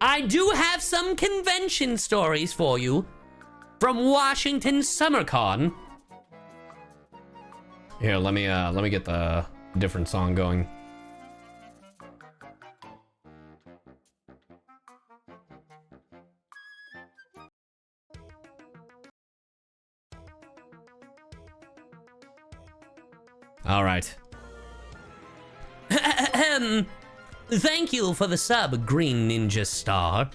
I do have some convention stories for you from Washington Summer Con. Here, let me get the different song going. All right. Thank you for the sub, Green Ninja Star.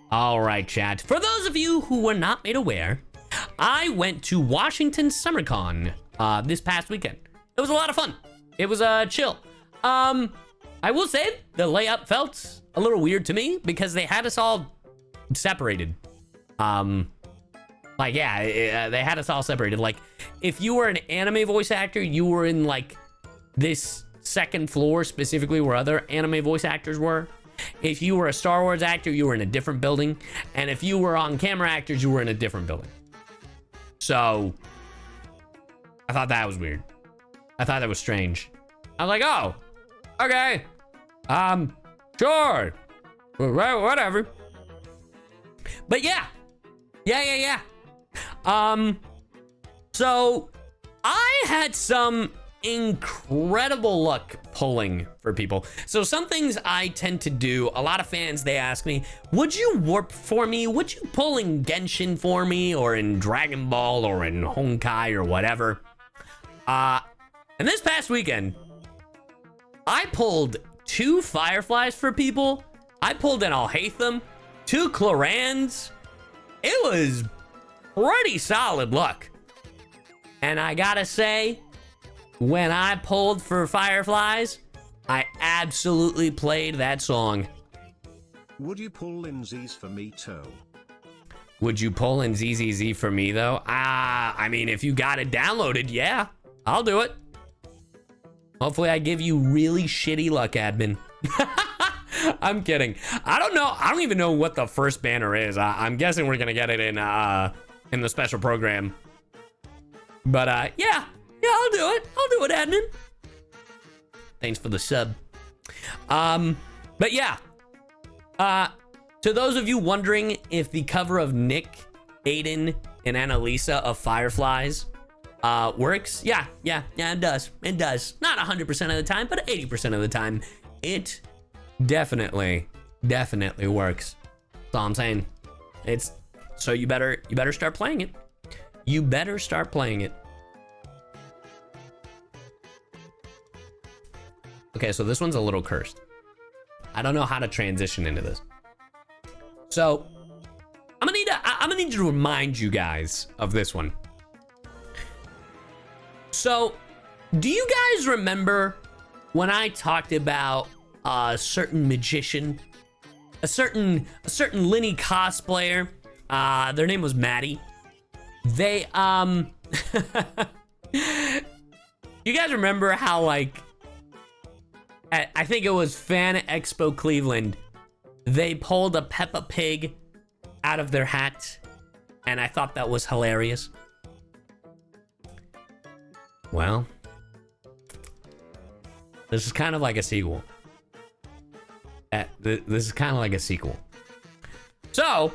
All right, chat. For those of you who were not made aware, I went to Washington Summer Con this past weekend. It was a lot of fun. It was chill. I will say the layup felt a little weird to me because they had us all separated. Like, yeah, they had us all separated. Like, if you were an anime voice actor, you were in, like, this second floor, specifically where other anime voice actors were. If you were a Star Wars actor, you were in a different building. And if you were on camera actors, you were in a different building. So, I thought that was weird. I thought that was strange. I was like, oh, okay. Sure. Whatever. But yeah. Yeah. So I had some incredible luck pulling for people. So some things I tend to do, a lot of fans, they ask me, would you warp for me? Would you pull in Genshin for me, or in Dragon Ball, or in Honkai, or whatever? And this past weekend, I pulled 2 Fireflies for people. I pulled in Alhaitham, 2 Clorans. It was pretty solid luck. And I gotta say, when I pulled for Fireflies, I absolutely played that song. Would you pull in Z's for me too? Would you pull in ZZZ for me though? I mean, if you got it downloaded, yeah, I'll do it. Hopefully I give you really shitty luck, admin. I'm kidding. I don't know. I don't even know what the first banner is. I'm guessing we're gonna get it in the special program. But yeah, I'll do it. I'll do it, admin. Thanks for the sub. But yeah. To those of you wondering if the cover of Nick, Aiden, and Annalisa of Fireflies works, yeah, it does. It does. Not 100% of the time, but 80% of the time, it definitely works. That's all I'm saying. It's so you better start playing it. You better start playing it. Okay, so this one's a little cursed. I don't know how to transition into this. So I'm gonna need to remind you guys of this one. So, do you guys remember when I talked about a certain magician, a certain Linny cosplayer? Their name was Maddie. They you guys remember how, like, I think it was Fan Expo Cleveland, they pulled a Peppa Pig out of their hat, and I thought that was hilarious. Well, this is kind of like a sequel. This is kind of like a sequel. So,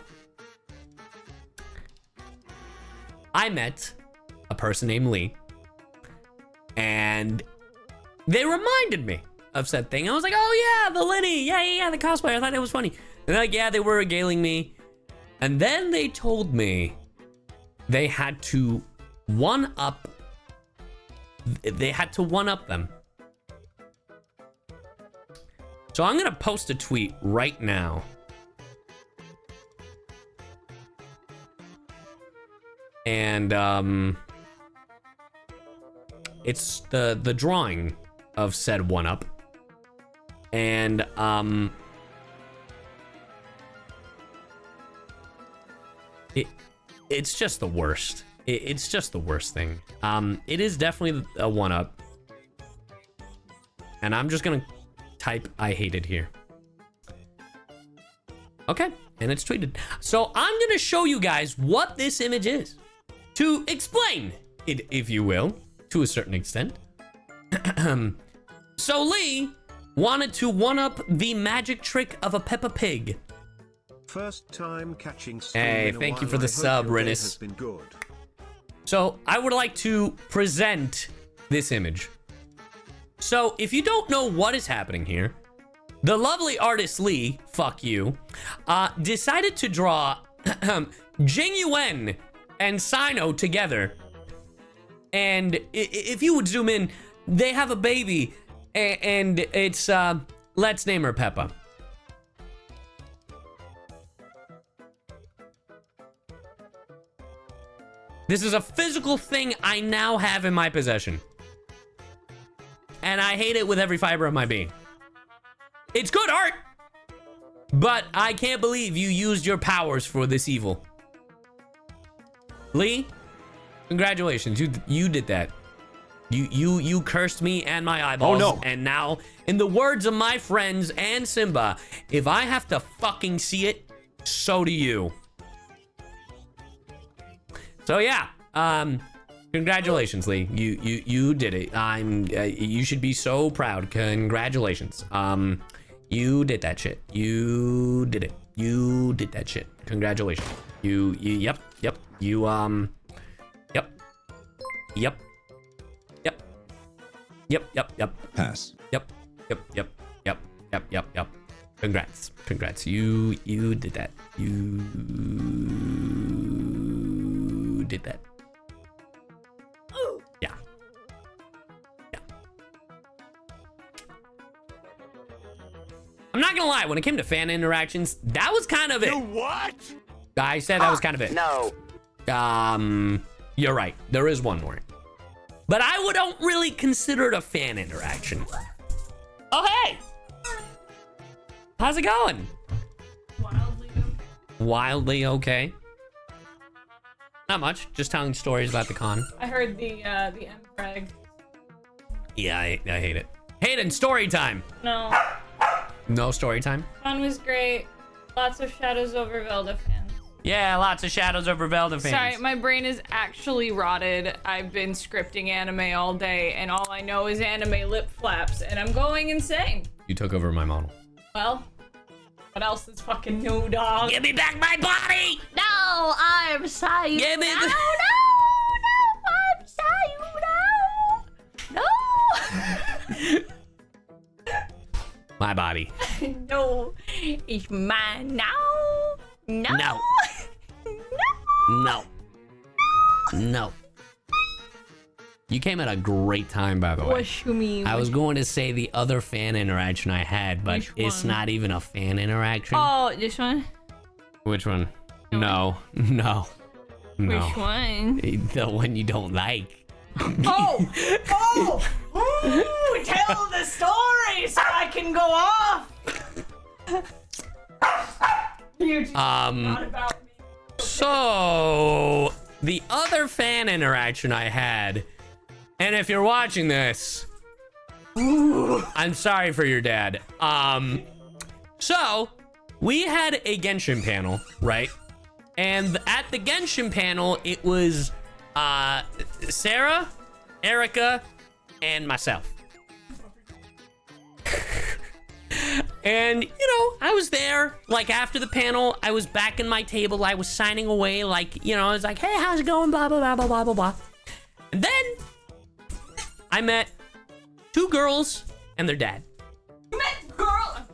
I met a person named Lee, and they reminded me of said thing. I was like, oh yeah, the Linny, yeah, the cosplay. I thought it was funny. And they're like, yeah, they were regaling me. And then they told me they had to one-up them. So I'm gonna post a tweet right now. And it's the drawing of said one-up. And it's just the worst. It's just the worst thing. It is definitely a one-up. And I'm just gonna type I hate it here. Okay, and it's tweeted. So I'm gonna show you guys what this image is, to explain it, if you will, to a certain extent. So Lee wanted to one-up the magic trick of a Peppa Pig. First time catching Hey, thank you for the sub, Rinus. Been good. So I would like to present this image. So if you don't know what is happening here, the lovely artist Lee, fuck you, decided to draw Jing Yuan and Sino together. And if you would zoom in, they have a baby, and it's, let's name her Peppa. This is a physical thing I now have in my possession. And I hate it with every fiber of my being. It's good art, but I can't believe you used your powers for this evil. Lee, congratulations, you did that. You cursed me and my eyeballs. Oh no. And now, in the words of my friends and Simba, if I have to fucking see it, so do you. So yeah, congratulations, Lee. You did it. You should be so proud. Congratulations. You did that shit. You did it. You did that shit. Congratulations. Yep. Pass. Yep. Congrats. You did that. You did that. Yeah. I'm not gonna lie, when it came to fan interactions, that was kind of it. What? I said that was kind of it. No. You're right. There is one more. But I don't really consider it a fan interaction. Oh, hey! How's it going? Wildly okay. Not much. Just telling stories about the con. I heard the MFrag. Yeah, I hate it. Hayden, story time. No. No story time? Con was great. Lots of Shadows over Velda fans. Yeah, lots of Shadows over Velda fans. Sorry, my brain is actually rotted. I've been scripting anime all day, and all I know is anime lip flaps, and I'm going insane. You took over my model. Well, what else is fucking new, dog? Give me back my body! No, I'm Cy Yu. Give me the... I'm Cy Yu. No. My body. No, it's mine now. No. No. No. No. You came at a great time, by the way. What you mean? I was going to say the other fan interaction I had, but Which it's one? not even a fan interaction. Oh, this one? Which one? No. No. Which one? The one you don't like. Oh! Tell the story so I can go off! You're just not about me. So, the other fan interaction I had, and if you're watching this, I'm sorry for your dad. So, we had a Genshin panel, right? And at the Genshin panel, it was Sarah, Erica, and myself. And, you know, I was there, like, after the panel, I was back in my table, I was signing away, like, you know, I was like, hey, how's it going, blah, blah, blah, blah, blah, blah, blah. And then, I met two girls and their dad. You met girl.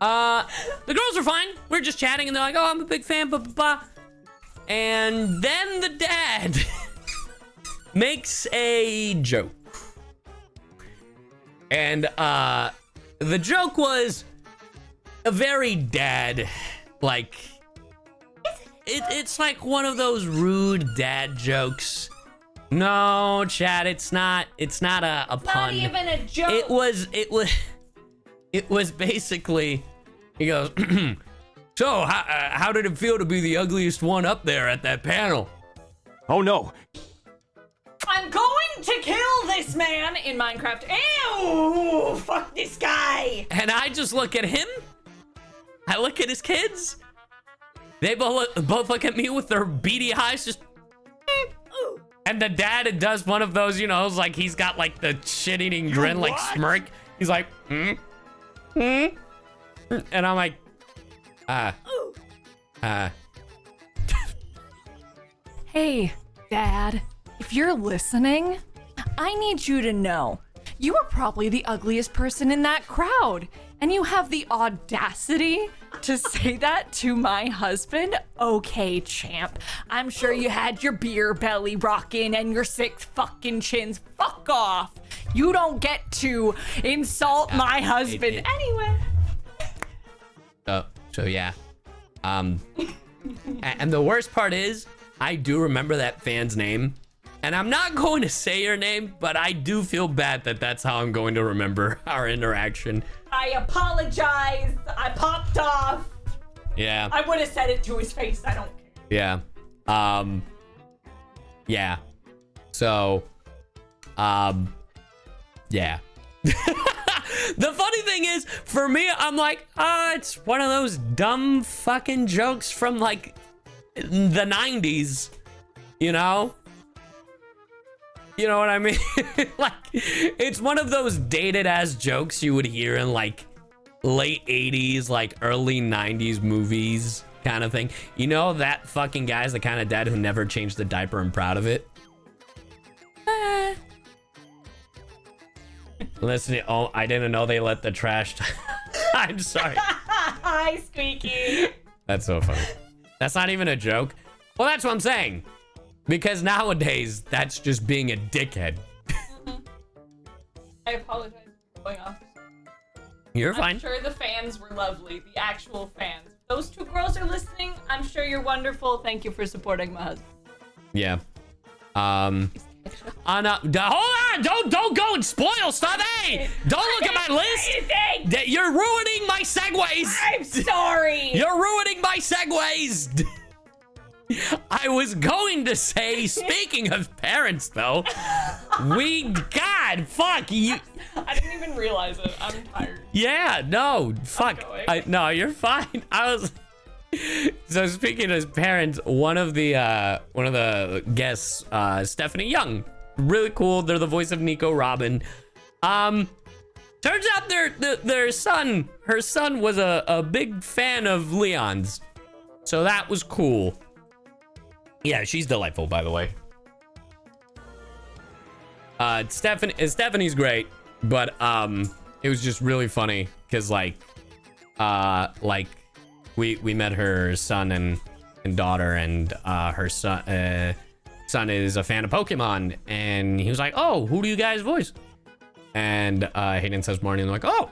The girls were fine, we were just chatting, and they're like, oh, I'm a big fan, blah, blah, blah. And then the dad makes a joke. And, the joke was a very dad, like, it's like one of those rude dad jokes. No, Chad, it's not a pun. Not even a joke. It was basically, he goes, so how did it feel to be the ugliest one up there at that panel? Oh no. I'm going to kill this man in Minecraft. Ew! Fuck this guy! And I just look at him. I look at his kids. They both look at me with their beady eyes, just. And the dad does one of those, you know, like he's got like the shit-eating grin, like smirk. He's like, and I'm like, Hey, Dad, if you're listening, I need you to know you are probably the ugliest person in that crowd, and you have the audacity to say that to my husband? Okay, champ. I'm sure you had your beer belly rocking and your 6 fucking chins. Fuck off. You don't get to insult my husband. Anyway. So yeah. And the worst part is, I do remember that fan's name. And I'm not going to say your name, but I do feel bad that that's how I'm going to remember our interaction. I apologize. I popped off. Yeah. I would have said it to his face. I don't care. Yeah. Yeah. So, yeah. The funny thing is, for me, I'm like, it's one of those dumb fucking jokes from like the 90s, you know? You know what I mean? Like, it's one of those dated ass jokes you would hear in like late 80s, like early 90s movies kind of thing. You know, that fucking guy's the kind of dad who never changed the diaper and proud of it. Listen, oh, I didn't know they let the trash. I'm sorry. Hi, Squeaky. That's so funny. That's not even a joke. Well, that's what I'm saying. Because nowadays, that's just being a dickhead. I apologize for going off. You're fine. I'm sure the fans were lovely. The actual fans. If those 2 girls are listening, I'm sure you're wonderful. Thank you for supporting my husband. Yeah. Hold on! Don't go and spoil stuff. Hey, don't look at my list. You're ruining my segues. I'm sorry. You're ruining my segues. I was going to say, speaking of parents, though, God, fuck you. I didn't even realize it. I'm tired. Yeah, no, fuck. No, you're fine. So speaking of parents, one of the guests, Stephanie Young, really cool. They're the voice of Nico Robin. Turns out her son was a big fan of Leon's, so that was cool. Yeah, she's delightful, by the way. Stephanie's great, but it was just really funny because like we met her son and daughter, and her son is a fan of Pokemon, and he was like, "Oh, who do you guys voice?" And Hayden says Marnie, and I'm like, "Oh,"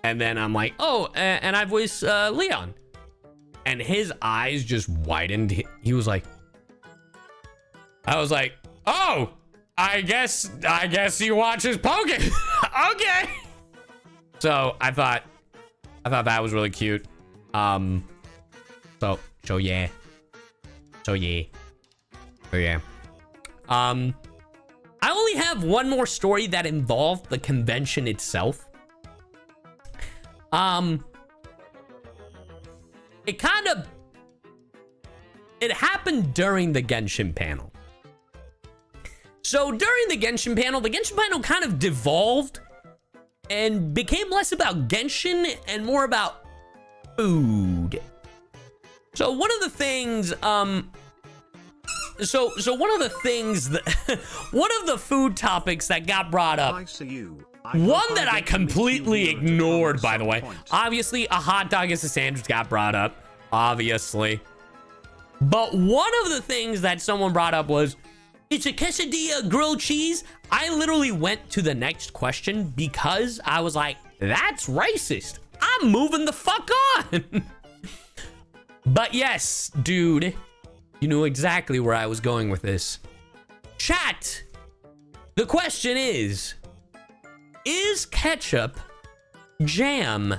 and then I'm like, "Oh, and I voice Leon," and his eyes just widened. He was like, I was like, "Oh, I guess he watches Pokemon." Okay. So I thought that was really cute. So yeah. I only have one more story that involved the convention itself. It happened during the Genshin panel. So during the Genshin panel kind of devolved and became less about Genshin and more about food. So one of the things, one of the food topics that got brought up, one that I completely ignored, by the way. Obviously, a hot dog is a sandwich got brought up, obviously. But one of the things that someone brought up was, it's a quesadilla grilled cheese. I literally went to the next question because I was like, that's racist. I'm moving the fuck on. But yes, dude, you knew exactly where I was going with this. Chat, the question is ketchup jam?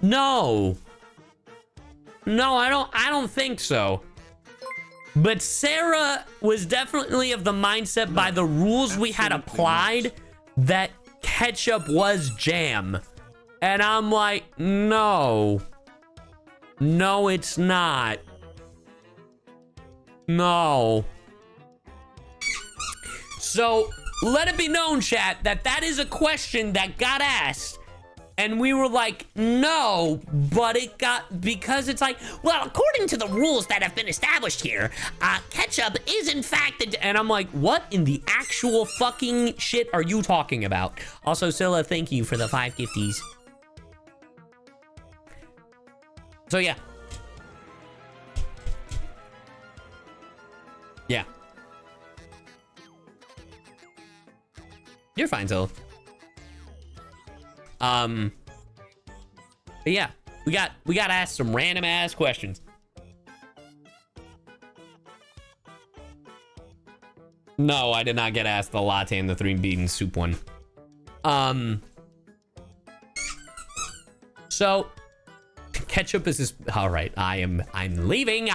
No, I don't think so. But Sarah was definitely of the mindset by the rules we had applied that ketchup was jam. And I'm like, no. No, it's not. No. So, let it be known, chat, that that is a question that got asked. And we were like, no, but it got, because it's like, well, according to the rules that have been established here, ketchup is in fact, and I'm like, what in the actual fucking shit are you talking about? Also, Scylla, thank you for the 5 gifties. So, yeah. Yeah. You're fine, Scylla. But yeah, we got asked some random ass questions. No, I did not get asked the latte and the 3 bean soup one. So ketchup is this. All right, I'm leaving.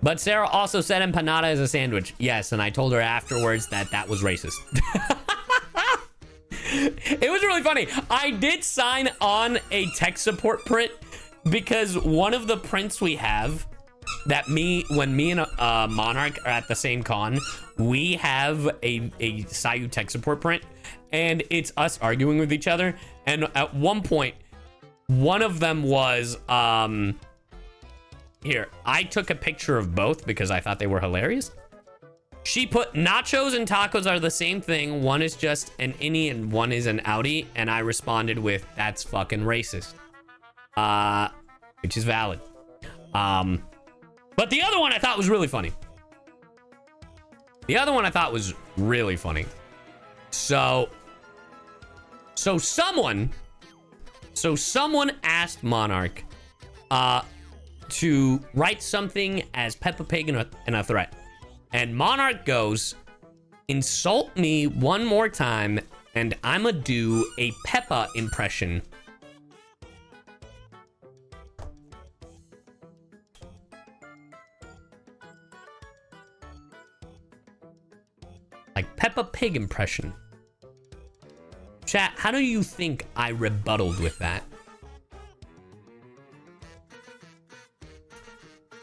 But Sarah also said empanada is a sandwich. Yes, and I told her afterwards that that was racist. It was really funny. I did sign on a tech support print because one of the prints we have that when me and Monarch are at the same con, we have a Cy Yu tech support print, and it's us arguing with each other. And at one point, one of them was here. I took a picture of both because I thought they were hilarious. She put nachos and tacos are the same thing. One is just an innie and one is an outie. And I responded with, that's fucking racist. Which is valid. But the other one I thought was really funny. So someone asked Monarch to write something as Peppa Pig in a threat. And Monarch goes, insult me one more time, and I'ma do a Peppa impression. Like Peppa Pig impression. Chat, how do you think I rebutted with that?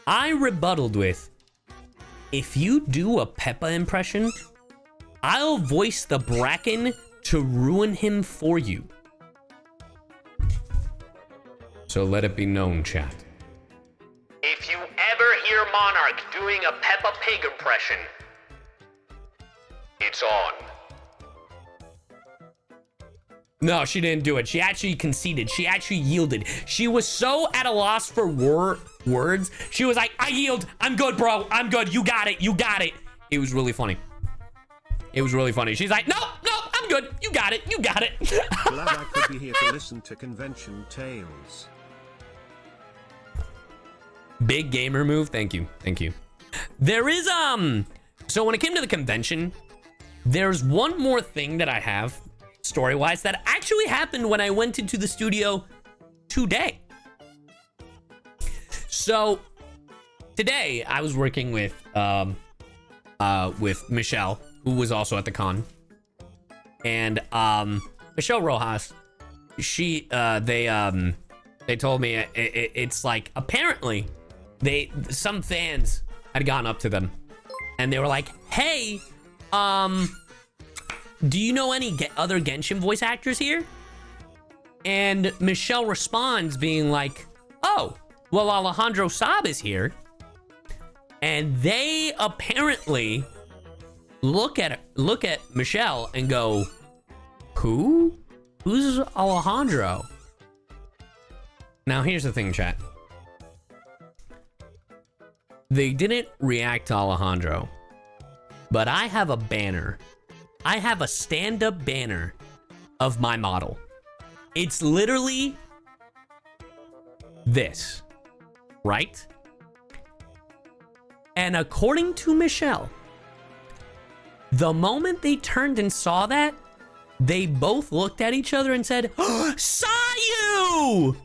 I rebutted with, if you do a Peppa impression, I'll voice the Bracken to ruin him for you. So let it be known, chat. If you ever hear Monarch doing a Peppa Pig impression, it's on. No, she didn't do it. She actually conceded. She actually yielded. She was so at a loss for words. She was like, I yield. I'm good, bro. I'm good. You got it. You got it. It was really funny. It was really funny. She's like, no, I'm good. You got it. You got it. Glad I could be here to listen to convention tales. Big gamer move. Thank you. Thank you. There is, so when it came to the convention, there's one more thing that I have story-wise that actually happened when I went into the studio today. So today I was working with Michelle, who was also at the con, and Michelle Rojas. They told me it's like apparently some fans had gone up to them and they were like, hey, do you know any other Genshin voice actors here? And Michelle responds being like, oh, well, Alejandro Saab is here. And they apparently look at Michelle and go, who? Who's Alejandro? Now, here's the thing, chat. They didn't react to Alejandro, but I have a banner. I have a stand-up banner of my model. It's literally this, right? And according to Michelle, the moment they turned and saw that, they both looked at each other and said, oh, Cy Yu!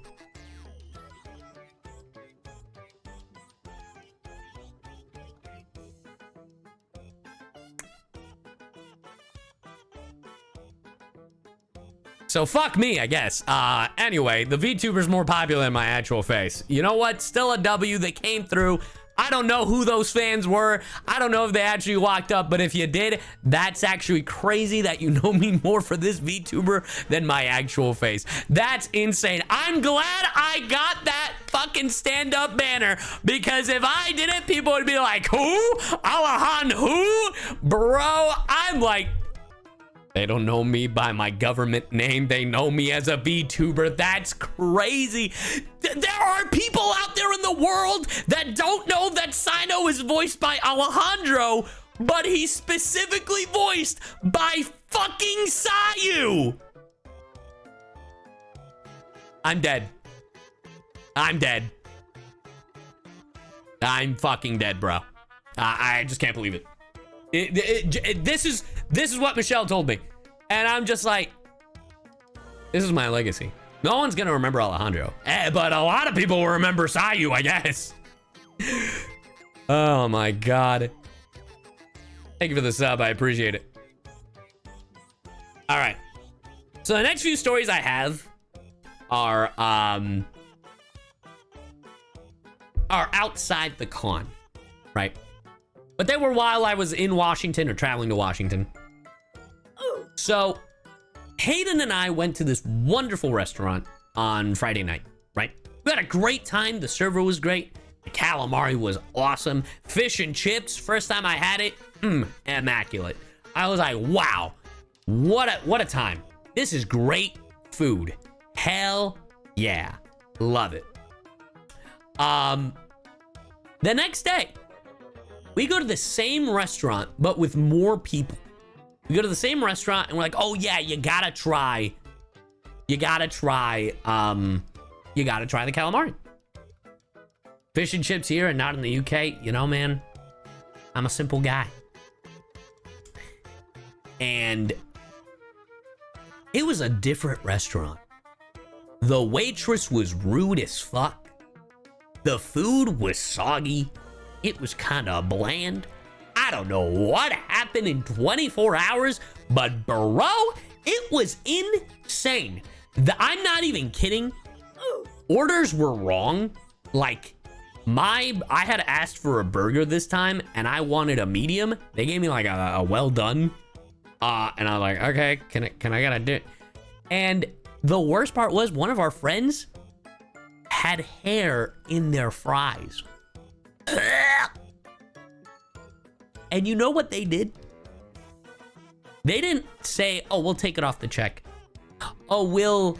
So fuck me, I guess. Anyway, the VTuber's more popular than my actual face. You know what? Still a W that came through. I don't know who those fans were. I don't know if they actually walked up, but if you did, that's actually crazy that you know me more for this VTuber than my actual face. That's insane. I'm glad I got that fucking stand-up banner, because if I didn't, people would be like, who? Alahan who? Bro, I'm like, they don't know me by my government name. They know me as a VTuber. That's crazy. There are people out there in the world that don't know that Sino is voiced by Alejandro, but he's specifically voiced by fucking Cy Yu. I'm dead. I'm dead. I'm fucking dead, bro. I just can't believe it. This is what Michelle told me, and I'm just like, this is my legacy. No one's gonna remember Alejandro, but a lot of people will remember Cy Yu, I guess. Oh my god. Thank you for the sub, I appreciate it. All right, so the next few stories I have are outside the con, right? But they were while I was in Washington or traveling to Washington. So Hayden and I went to this wonderful restaurant on Friday night, right? We had a great time. The server was great. The calamari was awesome. Fish and chips, first time I had it, immaculate. I was like, wow, what a time. This is great food. Hell yeah, love it. The next day, we go to the same restaurant, but with more people. We go to the same restaurant and we're like, oh yeah, you gotta try the calamari. Fish and chips here and not in the UK. You know, man, I'm a simple guy. And it was a different restaurant. The waitress was rude as fuck. The food was soggy. It was kind of bland. I don't know what happened in 24 hours, but bro, it was insane. I'm not even kidding. Orders were wrong. Like, I had asked for a burger this time and I wanted a medium. They gave me like a well done. And I was like, okay, can I get a dip? And the worst part was one of our friends had hair in their fries. And you know what they did? They didn't say, oh, we'll take it off the check. Oh, we'll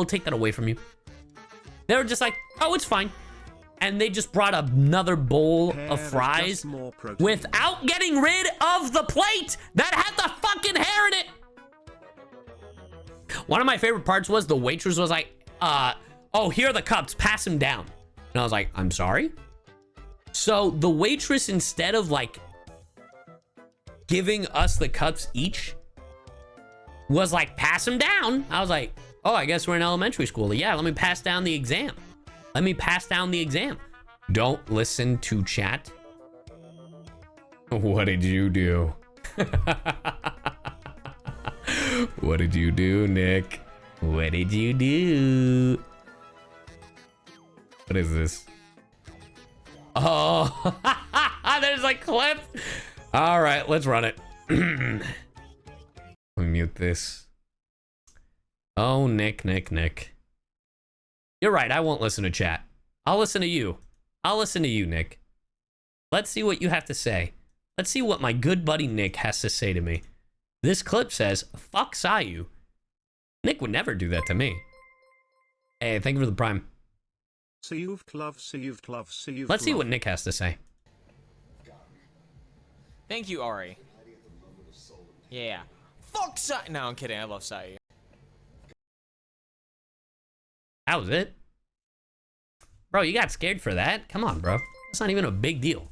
take that away from you. They were just like, oh, it's fine. And they just brought another bowl of fries without getting rid of the plate that had the fucking hair in it. One of my favorite parts was the waitress was like, oh, here are the cups, pass them down. And I was like, I'm sorry? So the waitress, instead of like giving us the cups each, was like, pass them down. I was like, oh, I guess we're in elementary school. Yeah, let me pass down the exam. Let me pass down the exam. Don't listen to chat. What did you do? What did you do, Nick? What did you do? What is this? Oh, there's a clip. All right, let's run it. Let me mute this. Oh, Nick. You're right, I won't listen to chat. I'll listen to you. I'll listen to you, Nick. Let's see what you have to say. Let's see what my good buddy Nick has to say to me. This clip says, fuck Cy Yu. Nick would never do that to me. Hey, thank you for the prime. Let's see what Nick has to say. Thank you, Ari. Yeah. Fuck Cy. No, I'm kidding. I love Cy Yu. That was it? Bro, you got scared for that? Come on, bro. It's not even a big deal.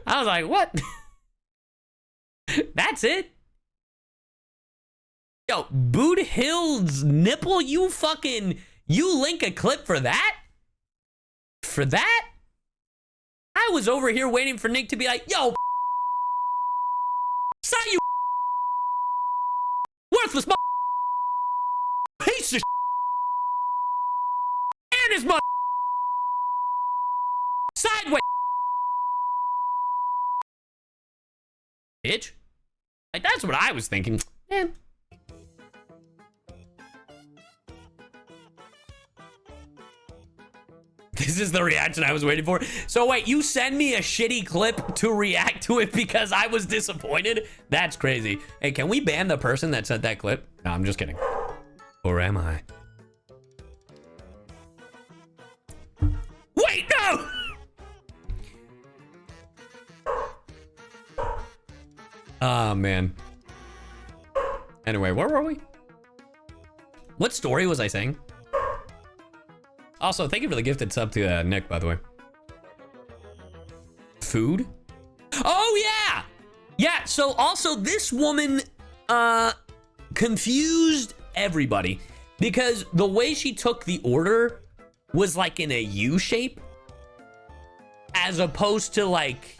I was like, what? That's it? Yo, Boot Hill's nipple? You link a clip for that? For that? I was over here waiting for Nick to be like, yo, Cy Yu, Bitch. Like, that's what I was thinking. Eh. This is the reaction I was waiting for. So wait, you send me a shitty clip to react to it because I was disappointed? That's crazy. Hey, can we ban the person that sent that clip? No, I'm just kidding. Or am I? Wait, no! Oh, man. Anyway, where were we? What story was I saying? Also, thank you for the gifted sub to Nick, by the way. Food? Oh, yeah! Yeah, so also this woman confused everybody because the way she took the order was like in a U shape as opposed to like...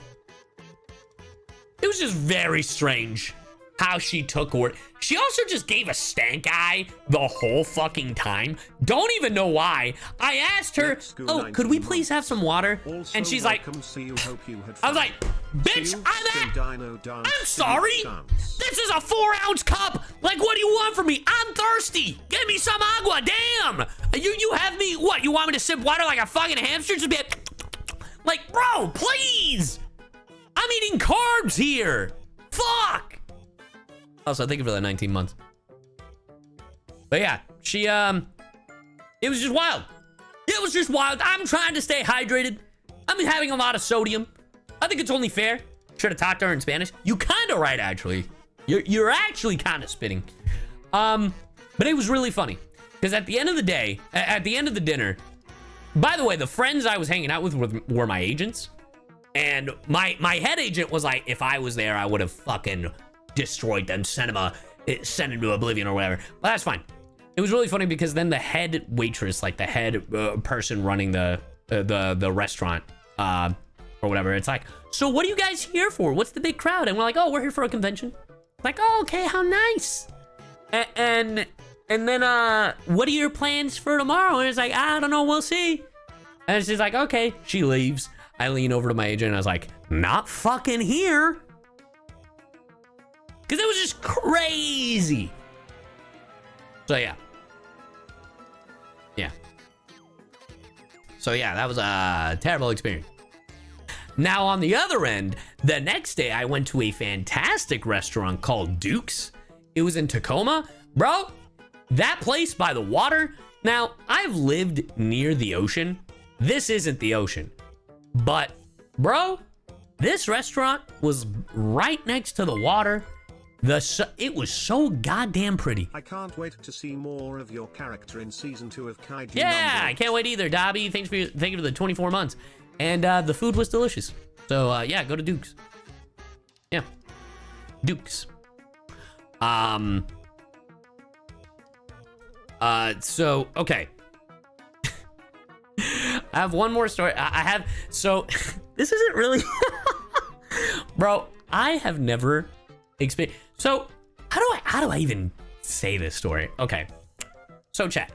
It was just very strange how she took order. She also just gave a stank eye the whole fucking time. Don't even know why. I asked her, oh, could we please have some water? Also, and she's like, I was like, bitch, I'm sorry. This is a 4-ounce cup. Like, what do you want from me? I'm thirsty. Give me some agua. Damn. You have me, what? You want me to sip water like a fucking hamster? Just be like, bro, please. I'm eating carbs here. Fuck. Also, thank you for the 19 months. But yeah, she, it was just wild. It was just wild. I'm trying to stay hydrated. I'm having a lot of sodium. I think it's only fair. Should have talked to her in Spanish. You kind of right, actually. You're actually kind of spitting. But it was really funny. Because at the end of the day, at the end of the dinner, by the way, the friends I was hanging out with were my agents. And my head agent was like, if I was there, I would have fucking destroyed them, sent him to oblivion or whatever. But that's fine. It was really funny because then the head waitress, like the head person running the restaurant or whatever, it's like, so what are you guys here for? What's the big crowd? And we're like, oh, we're here for a convention. Like, oh, okay, how nice. And then what are your plans for tomorrow? And it's like, I don't know, we'll see. And she's like, okay. She leaves. I lean over to my agent and I was like, not fucking here. Because it was just crazy. So yeah. Yeah. So yeah, that was a terrible experience. Now on the other end, the next day I went to a fantastic restaurant called Duke's. It was in Tacoma. Bro, that place by the water. Now, I've lived near the ocean. This isn't the ocean. But, bro, this restaurant was right next to the water. It was so goddamn pretty. I can't wait to see more of your character in season 2 of Kaiju. Yeah, I can't wait either, Dobby. Thank you for the 24 months. And the food was delicious. So yeah, go to Duke's. Yeah, Duke's. So okay. I have one more story. So this isn't really, bro. I have never experienced. So how do I even say this story? Okay. So chat.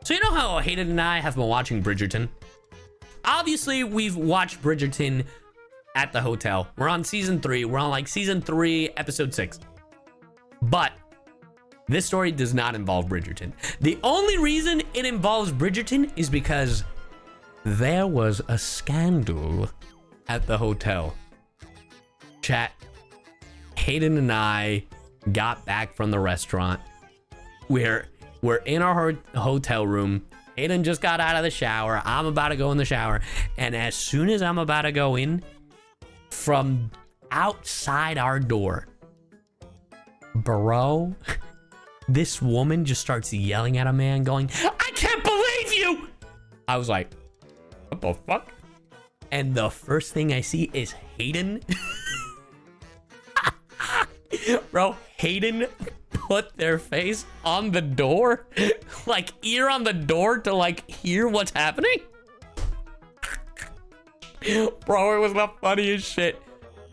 So you know how Hayden and I have been watching Bridgerton? Obviously, we've watched Bridgerton at the hotel. We're on season 3. We're on like season 3, episode 6. But this story does not involve Bridgerton. The only reason it involves Bridgerton is because there was a scandal at the hotel. Chat, Hayden and I got back from the restaurant. We're in our hotel room. Hayden just got out of the shower. I'm about to go in the shower. And as soon as I'm about to go in, from outside our door, bro, this woman just starts yelling at a man going, I can't believe you! I was like, what the fuck? And the first thing I see is Hayden. Bro, Hayden put their face on the door, like ear on the door to like hear what's happening. Bro, it was the funniest shit.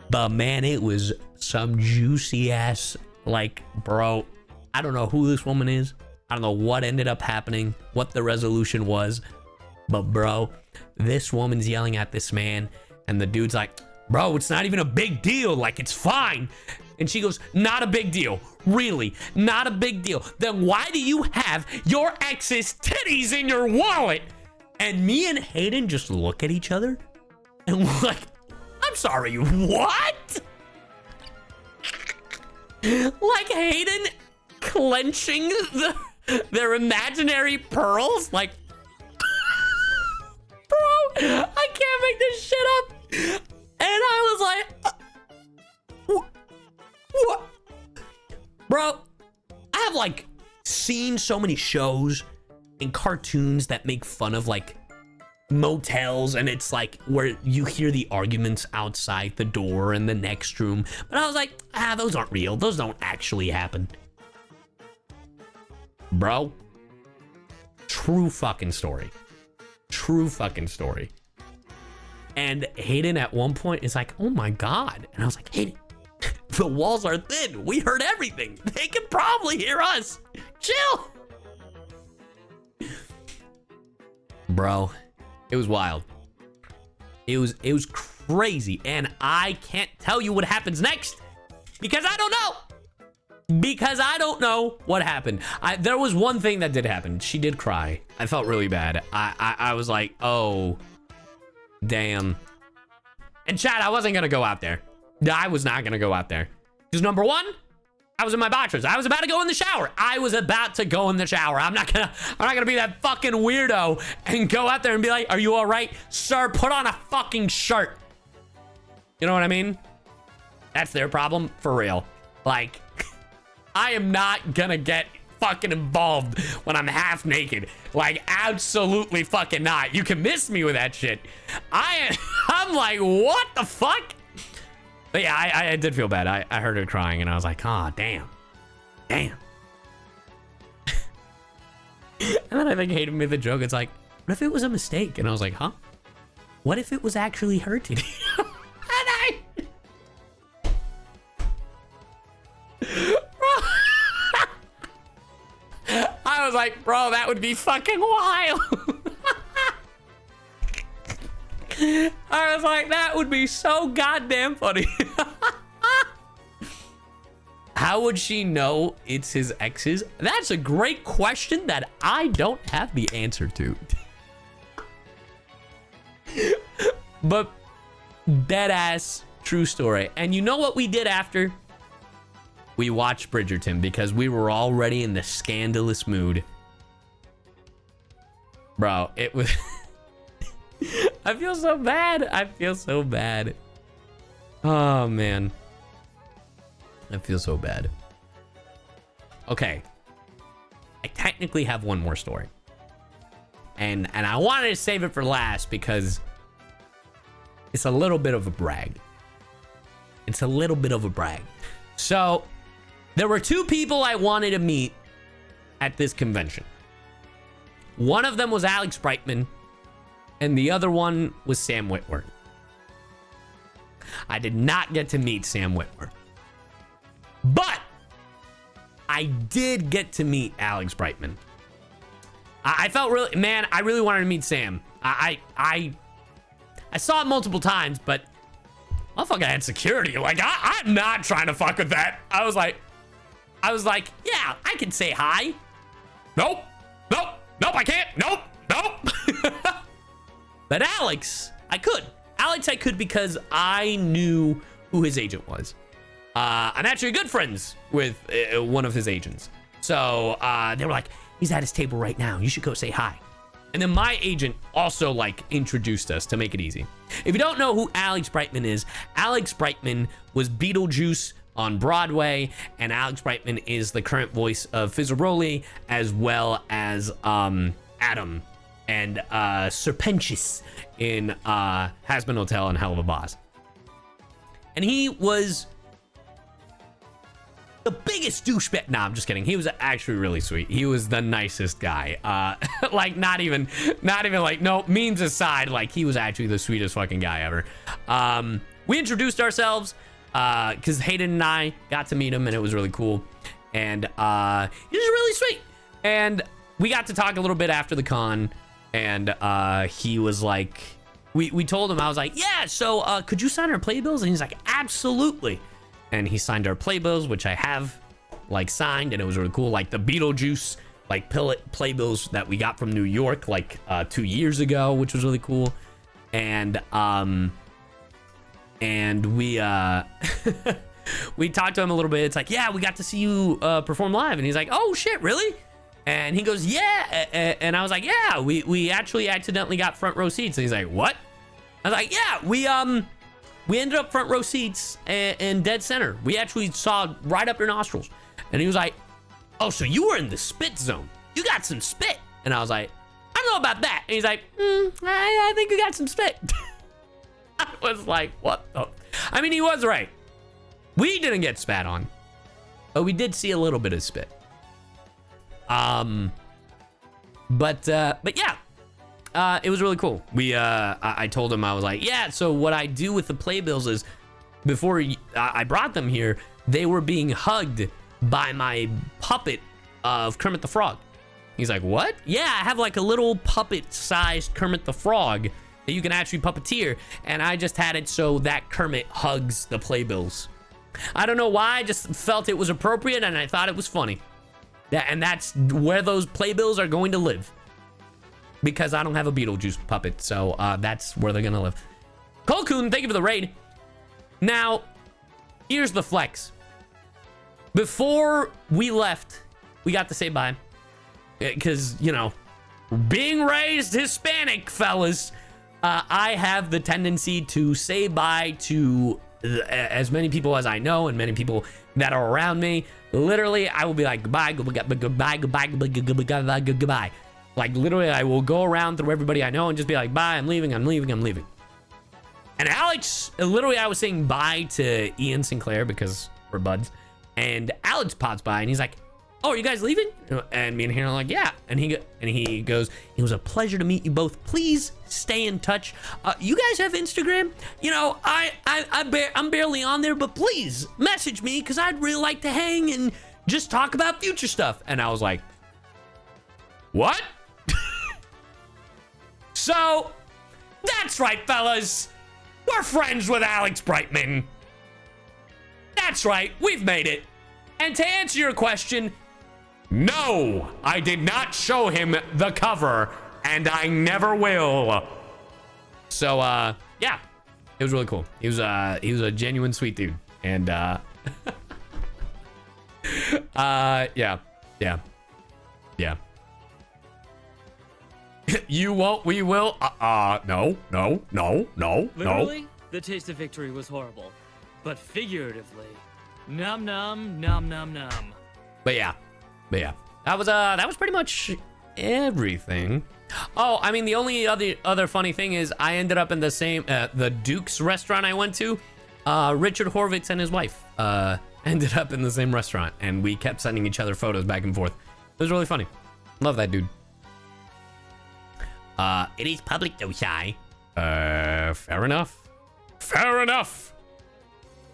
But man, it was some juicy ass, like, bro, I don't know who this woman is. I don't know what ended up happening, what the resolution was. But bro, this woman's yelling at this man. And the dude's like, bro, it's not even a big deal. Like, it's fine. And she goes, not a big deal. Really? Not a big deal. Then why do you have your ex's titties in your wallet? And me and Hayden just look at each other and we're like, I'm sorry, what? Like Hayden clenching their imaginary pearls? Like, bro, I can't make this shit up. And I was like, what? Bro, I have like seen so many shows and cartoons that make fun of like motels, and it's like where you hear the arguments outside the door in the next room. But I was like, those aren't real. Those don't actually happen. Bro, true fucking story. True fucking story. And Hayden at one point is like, oh my God. And I was like, Hayden, the walls are thin. We heard everything. They can probably hear us. Chill. Bro, it was wild. It was crazy. And I can't tell you what happens next because I don't know. Because I don't know what happened. There was one thing that did happen. She did cry. I felt really bad. I was like, oh, damn. And Chad, I wasn't gonna go out there. I was not gonna go out there. Because number one, I was in my boxers. I was about to go in the shower. I'm not gonna be that fucking weirdo and go out there and be like, are you all right? Sir, put on a fucking shirt. You know what I mean? That's their problem for real. Like, I am not gonna get fucking involved when I'm half naked. Like, absolutely fucking not. You can miss me with that shit. I'm like, what the fuck? But yeah, I did feel bad. I heard her crying and I was like, oh, damn. Damn. And then I think Hayden made the joke. It's like, what if it was a mistake? And I was like, huh? What if it was actually her titty? And I was like, bro, that would be fucking wild. I was like, that would be so goddamn funny. How would she know it's his ex's? That's a great question that I don't have the answer to. But dead ass true story. And you know what we did after? We watched Bridgerton because we were already in the scandalous mood. Bro, it was... I feel so bad. Oh, man. I feel so bad. Okay. I technically have one more story. And I wanted to save it for last because it's a little bit of a brag. So, there were two people I wanted to meet at this convention. One of them was Alex Brightman, and the other one was Sam Witwer. I did not get to meet Sam Witwer. But I did get to meet Alex Brightman. I felt really, man, I really wanted to meet Sam. I saw it multiple times, but motherfucker had security. Like, I'm not trying to fuck with that. I was like, yeah, I can say hi. Nope, I can't. Nope. But Alex, I could. I could because I knew who his agent was. I'm actually good friends with one of his agents. So they were like, he's at his table right now. You should go say hi. And then my agent also like introduced us to make it easy. If you don't know who Alex Brightman is, Alex Brightman was Beetlejuice on Broadway, and Alex Brightman is the current voice of Fizzaroli, as well as Adam and Serpentius in Hazbin Hotel and Hell of a Boss. And he was the biggest douchebag. Nah, I'm just kidding. He was actually really sweet. He was the nicest guy. Like not even like, no, memes aside, like he was actually the sweetest fucking guy ever. We introduced ourselves because Hayden and I got to meet him, and it was really cool. And he was really sweet. And we got to talk a little bit after the con, and he was like, we told him, I was like, yeah, so could you sign our playbills? And he's like, absolutely. And he signed our playbills, which I have like signed, and it was really cool. Like the Beetlejuice like playbills that we got from New York like 2 years ago, which was really cool. And we we talked to him a little bit. It's like, yeah, we got to see you perform live. And he's like, oh shit, really? And he goes, yeah. And I was like, yeah, we actually accidentally got front row seats. And he's like, what? I was like, yeah, we ended up front row seats and dead center. We actually saw right up your nostrils. And he was like, oh, so you were in the spit zone. You got some spit. And I was like, I don't know about that. And he's like, I think you got some spit. I was like, what the? I mean, he was right. We didn't get spat on, but we did see a little bit of spit. But yeah, it was really cool. I told him, I was like, yeah, so what I do with the playbills is before I brought them here, they were being hugged by my puppet of Kermit the Frog. He's like, what? Yeah, I have like a little puppet-sized Kermit the Frog that you can actually puppeteer, and I just had it so that Kermit hugs the playbills. I don't know why, I just felt it was appropriate, and I thought it was funny. And that's where those playbills are going to live. Because I don't have a Beetlejuice puppet, so that's where they're gonna live. Colcoon, thank you for the raid. Now, here's the flex. Before we left, we got to say bye. Because, you know, being raised Hispanic, fellas, I have the tendency to say bye to as many people as I know and many people that are around me. Literally, I will be like, goodbye, goodbye, goodbye, goodbye, goodbye. Like, literally, I will go around through everybody I know and just be like, bye, I'm leaving, I'm leaving, I'm leaving. And Alex, literally, I was saying bye to Ian Sinclair because we're buds. And Alex pops by and he's like, oh, are you guys leaving? And me and Hannah are like, yeah. And he goes, it was a pleasure to meet you both. Please stay in touch. You guys have Instagram? You know, I'm barely on there, but please message me because I'd really like to hang and just talk about future stuff. And I was like, what? So, that's right, fellas. We're friends with Alex Brightman. That's right, we've made it. And to answer your question, no, I did not show him the cover, and I never will. So, yeah, it was really cool. He was a genuine sweet dude, and yeah. You won't, we will. No. Literally, the taste of victory was horrible, but figuratively, nom nom nom nom nom. But yeah, that was pretty much everything. Oh, I mean, the only other funny thing is I ended up in the same the Duke's restaurant I went to. Richard Horvitz and his wife ended up in the same restaurant, and we kept sending each other photos back and forth. It was really funny. Love that dude. It is public though, Cy. Fair enough.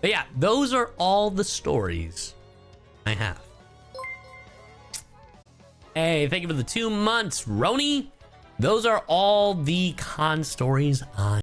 But yeah, those are all the stories I have. Hey, thank you for the 2 months, Roni. Those are all the con stories I